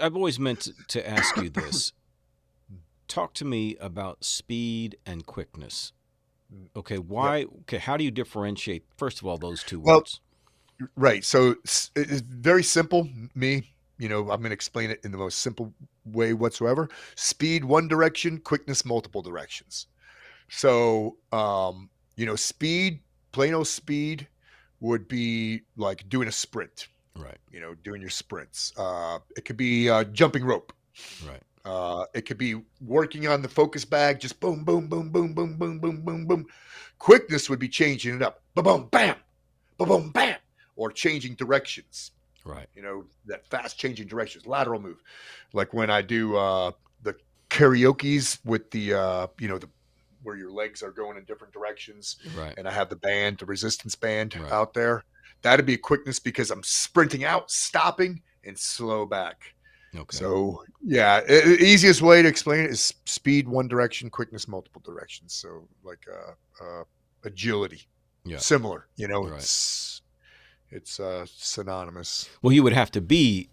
I've always meant to ask you this. Talk to me about speed and quickness. Okay, Yep. why? Okay, how do you differentiate, first of all, those two Well, words? right. So it's very simple. Me, I'm going to explain it in the most simple way whatsoever. Speed one direction, quickness multiple directions. So, speed, plain old speed would be like doing a sprint, Right, doing your sprints. It could be jumping rope. right, It could be working on the focus bag, just boom, boom, boom, boom, boom, boom, boom, boom, boom. Quickness would be changing it up, boom, boom, bam, boom, boom, bam, or changing directions. right. That fast changing directions, lateral move, like when I do the karaoke's with the where your legs are going in different directions, Right, and I have the band, the resistance band right. out there. That'd be a quickness because I'm sprinting out, stopping, and slow back. Okay. So yeah, easiest way to explain it is speed one direction, quickness multiple directions. So like agility, Yeah. similar. Right. It's synonymous. Well, you would have to be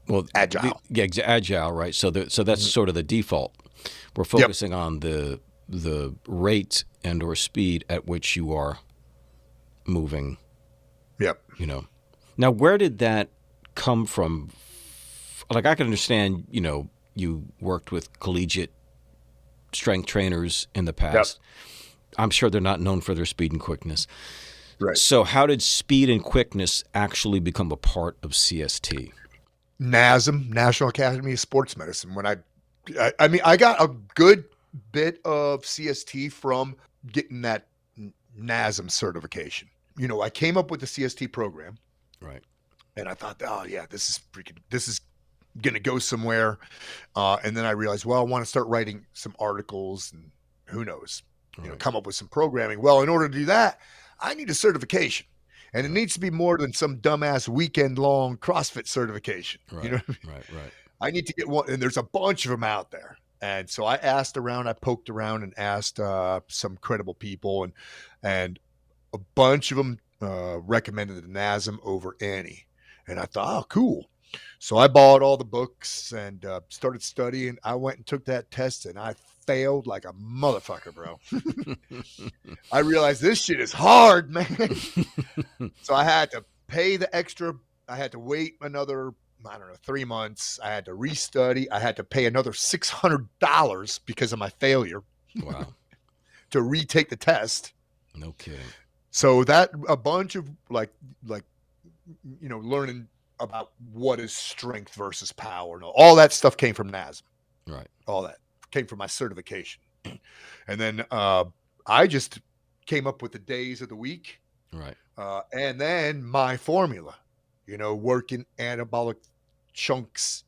well, Agile. agile, right? So that's Mhm. sort of the default. We're Yep. focusing on the rate and or speed at which you are moving. Yep. You know. Now, where did that come from? Like, I can understand. You worked with collegiate strength trainers in the Yep. past. I'm sure they're not known for their speed and quickness. Right. So, how did speed and quickness actually become a part of CST? NASM, National Academy of Sports Medicine. I mean, I got a good bit of CST from getting that NASM certification. I came up with the CST program, Right. and I thought, oh yeah, this is gonna go somewhere. And then I realized, well, I want to start writing some articles, and who knows, Right. come up with some programming. Well, in order to do that, I need a certification. And it Right. needs to be more than some dumbass weekend long CrossFit certification. Right. Right. Right. I need to get one, and there's a bunch of them out there. And so I asked around, I poked around, and asked some credible people, and a bunch of them recommended the NASM over any. And I thought, oh, cool. So I bought all the books and started studying. I went and took that test, and I failed like a motherfucker, bro. I realized this shit is hard, man. So I had to pay the extra. I had to wait another, I don't know, 3 months. I had to restudy. I had to pay another $600 because of my failure Wow. to retake the test. No kidding. So that a bunch of like learning about what is strength versus power and all that stuff came from NASM. Right. All that came from my certification. And then I just came up with the days of the week, Right. and then my formula, working anabolic chunks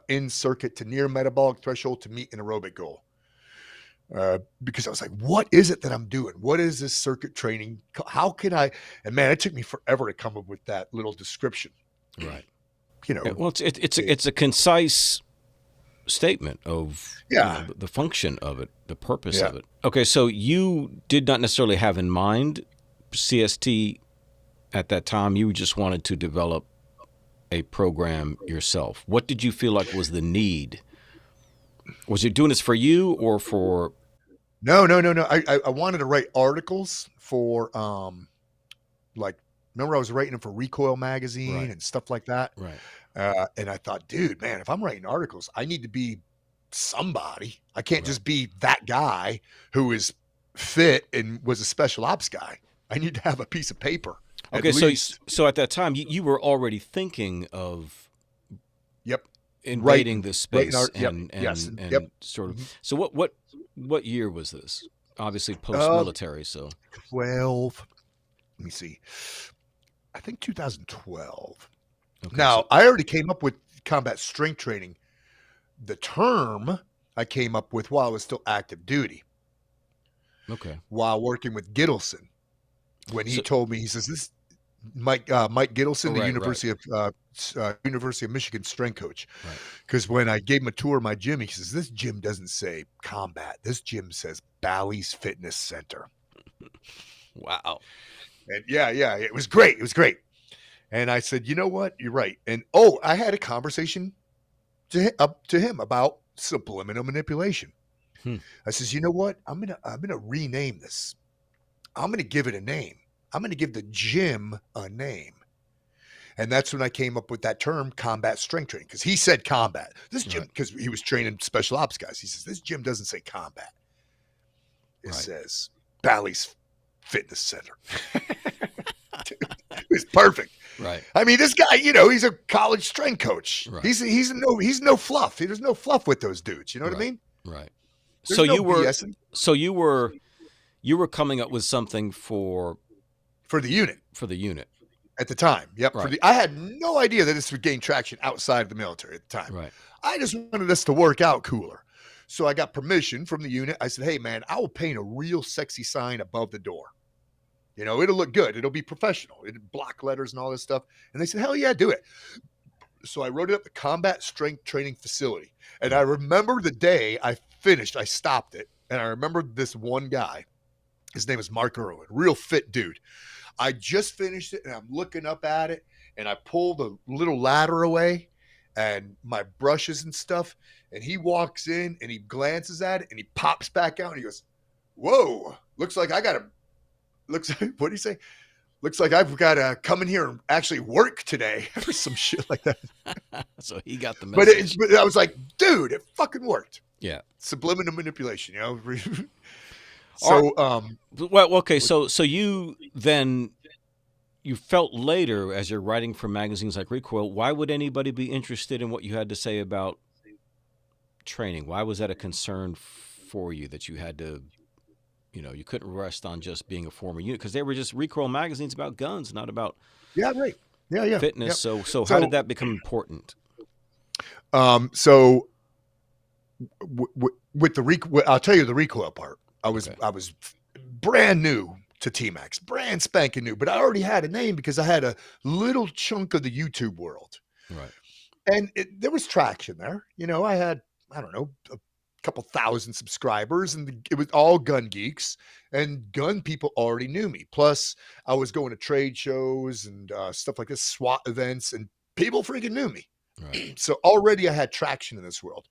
in circuit to near metabolic threshold to meet an aerobic goal. Because I was like, what is it that I'm doing? What is this circuit training? How can I? And man, it took me forever to come up with that little description. Right. You Yeah, know, well, it, it's a concise statement of yeah, the function of it, the purpose yeah. of it. Okay, so you did not necessarily have in mind CST at that time. You just wanted to develop a program yourself. What did you feel like was the need? Was you doing this for you or for? No, no, no, no. I wanted to write articles for like remember I was writing them for Recoil magazine Right. and stuff like that. Right. And I thought, dude, man, if I'm writing articles, I need to be somebody. I can't Right. just be that guy who is fit and was a special ops guy. I need to have a piece of paper at Okay, so least. so at that time you were already thinking of Yep. invading Writing, this writing space art. Yep. Yes. Yep. and sort of. Mhm. So what year was this? Obviously post Uh, military. So 12. Let me see. I think 2012. okay, so Now, I already came up with combat strength training. The term I came up with while I was still active duty, okay, while working with Gittleson. When he so told me, he says, "This Mike Gittleson, the right, right, University of Michigan strength coach." right. Because when I gave him a tour of my gym, he says, "This gym doesn't say combat. This gym says Bally's Fitness Center." Wow. And yeah, yeah, it was great. It was great. And I said, you know what? You're right. And I had a conversation up to him about subliminal manipulation. Hmm. I says, you know what? I'm gonna rename this. I'm gonna give it a name. I'm gonna give the gym a name. And that's when I came up with that term, combat strength training, because he said combat. This gym, Right. because he was training special ops guys. He says, this gym doesn't say combat. It Right. says Bally's Fitness Center. It's perfect. Right. I mean, this guy, he's a college strength coach. Right. He's no fluff. There's no fluff with those dudes. You know what I Right. mean? Right. There's So no you were BS so you were coming up with something for the unit for the unit. at the time. Yep. Right. I had no idea that this would gain traction outside of the military at the time. Right. I just wanted us to work out cooler. So I got permission from the unit. I said, hey, man, I will paint a real sexy sign above the door. It'll look good. It'll be professional. It'll block letters and all this stuff. And they said, hell yeah, do it. So I wrote it up, the Combat Strength Training Facility. And I remember the day I finished, I stopped it. And I remember this one guy. His name is Mark Irwin, real fit dude. I just finished it and I'm looking up at it and I pull the little ladder away and my brushes and stuff. And he walks in and he glances at it and he pops back out and he goes, whoa, looks like, what do you say? Looks like I've got to come in here and actually work today or some shit like that. So he got the But, message. but I was like, dude, it fucking worked. Yeah. Subliminal manipulation, Or- So, Well, okay. So you then you felt later as you're writing for magazines like Recoil, why would anybody be interested in what you had to say about training? Why was that a concern for you that you had to, you couldn't rest on just being a former unit because they were just Recoil magazines about guns, not about yeah, right. Yeah. fitness. Yeah. So how did that become important? So with the I'll tell you the Recoil part. I was brand new to T-Max, brand spanking new, but I already had a name because I had a little chunk of the YouTube world. Right. And there was traction there. I had, I don't know, a couple thousand subscribers and it was all gun geeks and gun people already knew me. Plus I was going to trade shows and stuff like this, SWAT events, and people freaking knew me. Right. So already I had traction in this world.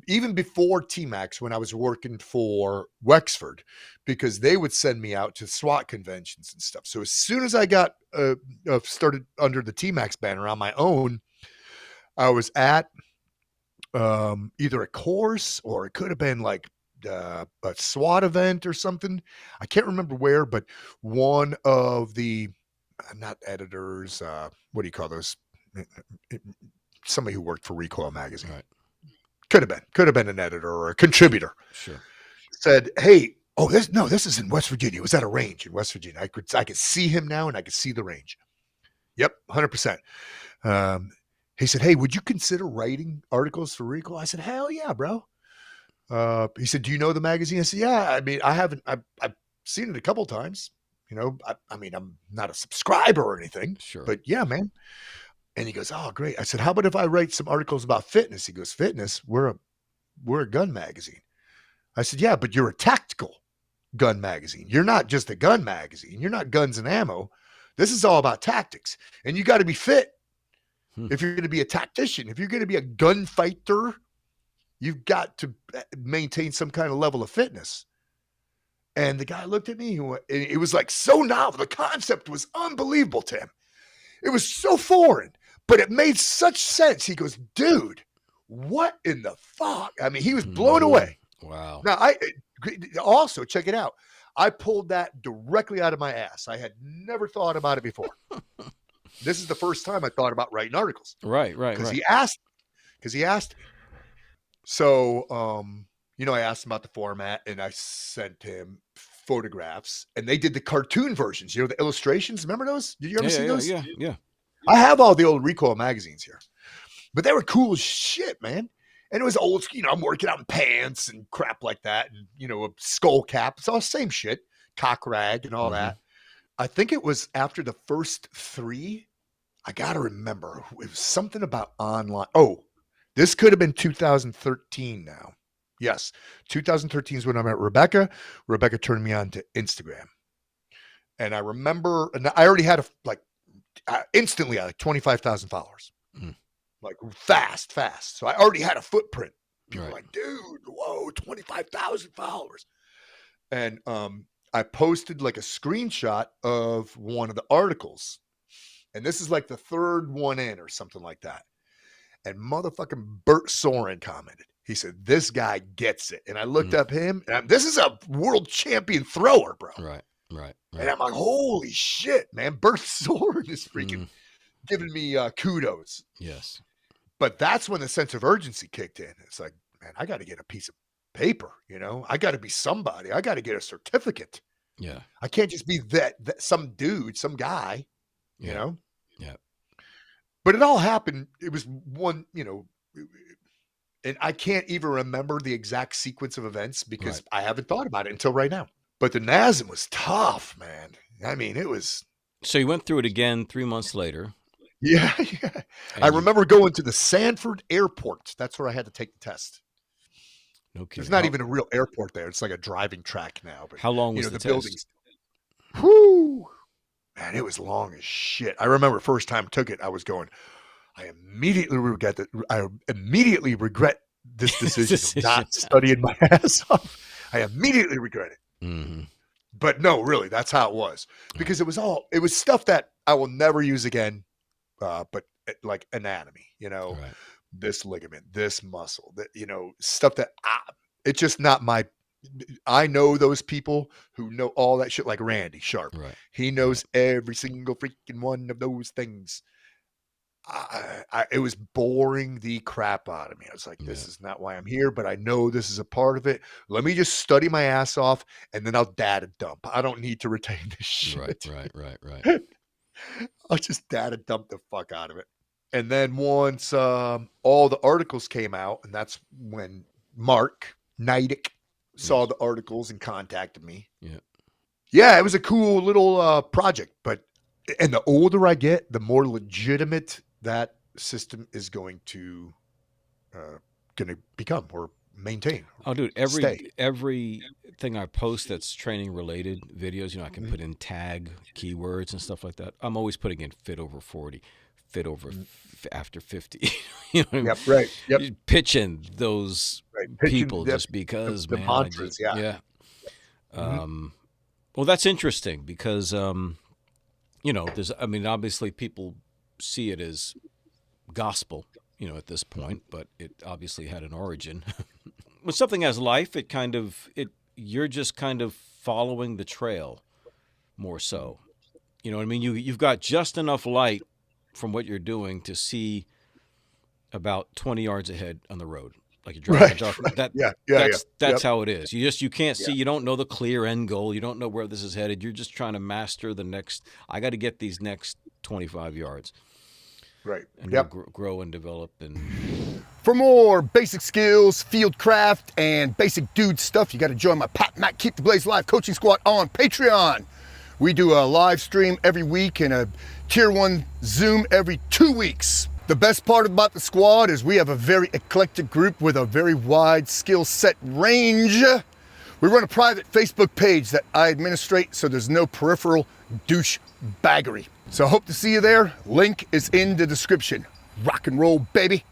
Even before T-Max, when I was working for Wexford, because they would send me out to SWAT conventions and stuff. So as soon as I got started under the T-Max banner on my own, I was at either a course or it could have been like a SWAT event or something. I can't remember where, but one of the not editors, what do you call those? Somebody who worked for Recoil magazine. Right. Could have been an editor or a contributor. Sure. Said, hey, this is in West Virginia. It was at a range in West Virginia. I could see him now and I could see the range. Yep, 100%. He said, hey, would you consider writing articles for Recoil? I said, hell yeah, bro. He said, do you know the magazine? I said, yeah. I mean, I haven't. I've seen it a couple times. I mean, I'm not a subscriber or anything. Sure. But yeah, man. And he goes, oh, great. I said, how about if I write some articles about fitness? He goes, fitness? We're a gun magazine. I said, yeah, but you're a tactical gun magazine. You're not just a gun magazine. You're not guns and ammo. This is all about tactics. And you got to be fit. If you're going to be a tactician, if you're going to be a gunfighter, you've got to maintain some kind of level of fitness. And the guy looked at me and it was like so novel. The concept was unbelievable to him. It was so foreign, but it made such sense. He goes, dude, what in the fuck? I mean, he was blown away. Wow. Now, I also, check it out. I pulled that directly out of my ass. I had never thought about it before. This is the first time I thought about writing articles. Right. Because he asked me. So, I asked him about the format and I sent him photographs and they did the cartoon versions, the illustrations. Remember those? Did you ever see those? Yeah. I have all the old Recoil magazines here, but they were cool as shit, man. And it was old, I'm working out in pants and crap like that. And, a skull cap. It's all the same shit, cock rag and all that. I think it was after the first 3. I got to remember. It was something about online. Oh, this could have been 2013 now. Yes. 2013 is when I met Rebecca. Rebecca turned me on to Instagram. And I remember, and I already had instantly I had like 25,000 followers. Mm. Like fast. So I already had a footprint. People were Right. like, dude, whoa, 25,000 followers. And I posted like a screenshot of one of the articles. And this is like the third one in or something like that. And motherfucking Bert Soren commented. He said, this guy gets it. And I looked up him. And this is a world champion thrower, bro. Right. And I'm like, holy shit, man. Bert Soren is freaking giving me kudos. Yes. But that's when the sense of urgency kicked in. It's like, man, I got to get a piece of paper, you know? I got to be somebody. I got to get a certificate. Yeah. I can't just be that some dude, some guy, you know? Yeah. But it all happened. It was one, you know, and I can't even remember the exact sequence of events because I haven't thought about it until right now. But the NASM was tough, man. I mean, it was. So you went through it again 3 months later. Yeah. I remember going to the Sanford airport. That's where I had to take the test. No kidding. There's not even a real airport there. It's like a driving track now. But how long was the test? Buildings. Whoo! Man, it was long as shit. I remember first time I took it, I was going, I immediately regret this decision of not studying my ass off. I immediately regret it. Mm-hmm. But no, really, that's how it was. Because it was stuff that I will never use again, but like anatomy, you know, this ligament, this muscle, that, you know, stuff that it's just not my. I know those people who know all that shit, like Randy Sharp. Right. He knows every single freaking one of those things. It was boring the crap out of me. I was like, this is not why I'm here, but I know this is a part of it. Let me just study my ass off and then I'll data dump. I don't need to retain this shit. Right. I'll just data dump the fuck out of it. And then once all the articles came out, and that's when Mark Neidick saw the articles and contacted me. Yeah, it was a cool little project. And the older I get, the more legitimate that system is going to become or maintain. Oh, dude, everything I post that's training related videos, you know, I can put in tag keywords and stuff like that. I'm always putting in fit over 40, fit over after 50. You know what I mean? Yep. Pitching those people just because, the man. mantras, Well, that's interesting because, you know, obviously people see it as gospel, you know, at this point, but it obviously had an origin. When something has life, you're just kind of following the trail more so. You know what I mean? You've got just enough light from what you're doing to see about 20 yards ahead on the road. Like you're driving that's how it is. You can't see, you don't know the clear end goal. You don't know where this is headed. You're just trying to master the next, I got to get these next 25 yards. Right. And grow and develop. And for more basic skills, field craft, and basic dude stuff, you got to join my Pat Mac Keep the Blaze Live coaching squad on Patreon. We do a live stream every week and a tier 1 Zoom every 2 weeks. The best part about the squad is we have a very eclectic group with a very wide skill set range. We run a private Facebook page that I administrate, so there's no peripheral douchebaggery. So I hope to see you there. Link is in the description. Rock and roll, baby.